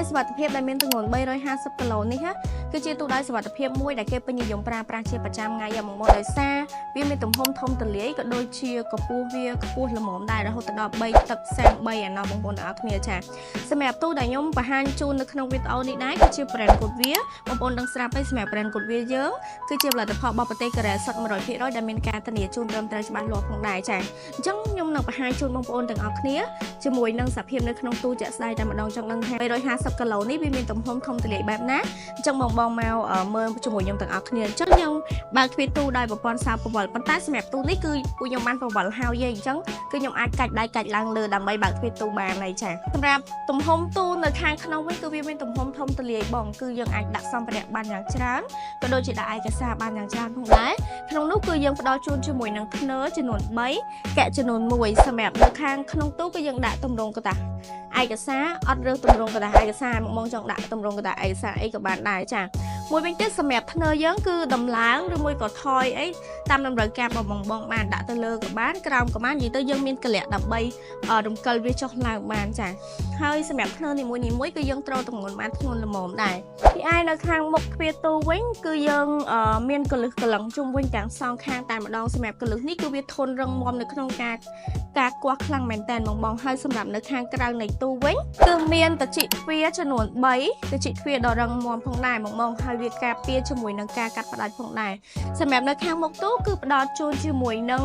สวัสดิภาพได้មានទម្ងន់350គីឡូនេះណាគឺជាទូដៃសវត្ថិភាពមួយដែលគេពេញនិយមប្រើប្រាស់ជាប្រចាំថ្ងៃយ៉ាងមកដោយសារវាមានទំហំធំទូលាយក៏ដូចជាកម្ពស់វាខ្ពស់ល្មមដែររហូតដល់3ទឹក33អាណោះបងប្អូនទាំងអស់គ្នាចាសម្រាប់ទូដែលខ្ញុំបង្ហាញជូននៅក្នុងវីដេអូនេះដែរគឺជា brand កូដវាបងប្អូនដឹងស្រាប់ហើយសម្រាប់ brand កូដវាយើងគឺជាផលិតផលរបស់ប្រទេសកូរ៉េសុទ្ធ 100% ដែលមានការធានាជូនត្រឹមត្រូវច្បាស់លាស់ផងដែរចាអញ្ចឹងខ្ញុំនឹងបង្ហាញជូនបងប្អូនទាំងអស់គ្នាជាមួយនឹងសភាពនៅក្នុងទូជាក់ស្ដែងតែម្ដងចង់ដឹងថា350គីឡូនេះវាមានទំហំធំទូលាយបែបណាអញ្ចឹងបងមកមើលជាមួយខ្ញុំទាំងអស់គ្នាអញ្ចឹងខ្ញុំបើកទ្វារទូដោយប្រព័ន្ធសោបប្រវល់ប៉ុន្តែសម្រាប់ទូនេះគឺពួកខ្ញុំបានប្រវល់ហើយអញ្ចឹងគឺខ្ញុំអាចកាច់ដៃកាច់ឡើងលើដើម្បីបើកទ្វារទូបានហើយចាសម្រាប់ទំហំទូនៅខាងក្នុងវិញគឺវាមានទំហំធំទូលាយបងគឺយើងអាចដាក់សម្ភារៈបានយ៉ាងច្រើនក៏ដូចជាដាក់ឯកសារបានយ៉ាងច្រើនផងដែរក្នុងនោះគឺយើងផ្ដល់ជូនជាមួយនឹងធ្នើចំនួន3កែចំនួន1សម្រាប់នៅខាងក្នុងទូគឺយើងដាក់ទម្រង់កតាឯកសារអត់រើសទម្រង់កតាឯកសារមកចង់ដាក់ទម្រង់កតាឯកសារអីក៏បានដែរចាមួយវិញទៀតសម្រាប់ធ្នើយើងគឺដំឡើងឬមួយក៏ថយអីតាមតម្រូវការរបស់បងបានដាក់ទៅលើក៏បានក្រោមក៏បាននិយាយទៅយើងមានកលៈដើម្បីរំកិលវាចុះឡើងបានចាហើយសម្រាប់ធ្នើនីមួយគឺយើងត្រូវទម្ងន់បានធ្ងន់ល្មមដែរពីឯនៅខាងមុខទ្វារទូវិញគឺយើងមានកលឹះកលឹងជុំវិញទាំងសងខាងតែម្ដងសម្រាប់កលឹះនេះគឺវាធន់រឹងមាំនៅក្នុងការគាស់ខ្លាំងមែនតើបងហើយសម្រាប់នៅខាងក្រៅនៃទូវិញគឺមានតជីទ្វារចំនួន3តជីទ្វារដ៏រឹងមាំផងដែរបងហើយវាការពារជាមួយនឹងការកាត់ផ្ដាច់ផងដែរសម្រាប់នៅខាងមុខទូគឺផ្ដល់ជូនជាមួយនឹង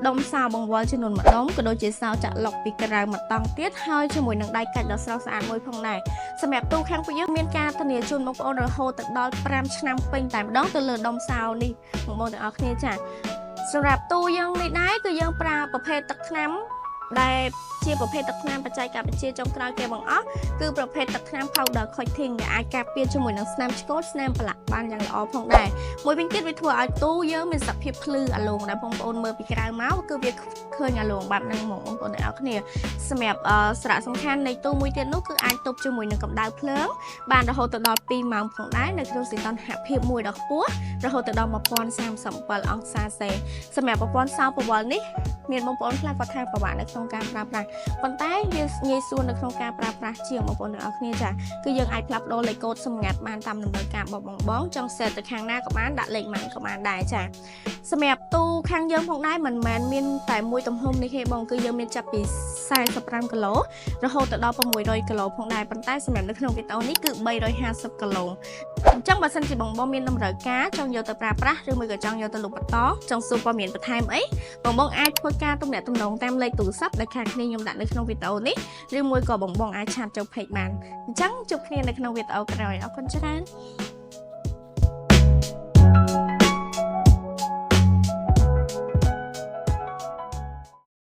ដុំសោបង្វិលចំនួន1ដុំក៏ដូចជាសោចាក់ឡុកពីក្រៅមកតង់ទៀតហើយជាមួយនឹងដៃកាច់ដ៏ស្រស់ស្អាតមួយផងដែរសម្រាប់ទូខាងពួកយើងមានការធានាជូនបងប្អូនរហូតដល់5ឆ្នាំពេញតែម្ដងទៅលើដុំសោនេះបងប្អូនទាំងអស់គ្នាចាសម្រាប់ទូយើងនេះដែរគឺយើងប្រើប្រភេទទឹកថ្នាំដែលជាប្រភេទទឹកថ្នាំបច្ចេកវិទ្យាចុងក្រោយគេបង្អស់គឺប្រភេទទឹកថ្នាំ powder coating ដែលអាចការពារជាមួយនឹងស្នាមឆ្កូតស្នាមប្រឡាក់បានយ៉ាងល្អផងដែរមួយវិញទៀតវាធ្វើឲ្យទូយើងមានសភាពភ្លឺអាឡូងដែលបងប្អូនមើលពីក្រៅមកគឺវាឃើញអាឡូងបែបហ្នឹងហ្មងបងប្អូនទាំងអស់គ្នាសម្រាប់សារៈសំខាន់នៃទូមួយទៀតនោះគឺអាចទប់ជាមួយនឹងកម្ដៅភ្លើងបានរហូតដល់2ម៉ោងផងដែរនៅក្នុងសីតុណ្ហភាពមួយដ៏ខ្ពស់រហូតដល់1037អង្សាសេសម្រាប់ប្រព័ន្ធសោប្រវល់នេះមានបងប្អូនខ្លះគាត់ថាពិបាកនៅក្នុងការប្រើប្រាស់ប៉ុន្តែវាងាយស្រួលនៅក្នុងការប្រើប្រាស់ជាងបងប្អូនទាំងអស់គ្នាចាគឺយើងអាចផ្លាស់ប្ដូរលេខកូដសម្ងាត់បានតាមតម្រូវការរបស់បងចង់ set ទៅខាងណាក៏បានដាក់លេខម៉ាន់ក៏បានដែរចាសម្រាប់ទូខាងយើងផងដែរមិនមែនមានតែមួយទំហំនេះទេបងគឺយើងមានចាប់ពី45គីឡូរហូតដល់600គីឡូផងដែរប៉ុន្តែសម្រាប់នៅក្នុងវីដេអូនេះគឺ350គីឡូអញ្ចឹងបើសិនជាបងមានតម្រូវការចង់យកទៅប្រើប្រាស់ឬមួយក៏ចង់យកទៅលក់បន្តចង់សួរព័ត៌មានបន្ថែមអីបងអាចធ្វើការទំនាក់ទំនងតាមលេខទូរស័ព្ទដែលខាងគ្នាខ្ញុំដាក់នៅក្នុងវីដេអូនេះឬមួយក៏បងអាចឆាតចូល page បានអញ្ចឹងជួបគ្នានៅក្នុងវីដេអូក្រោយអរគុណច្រើន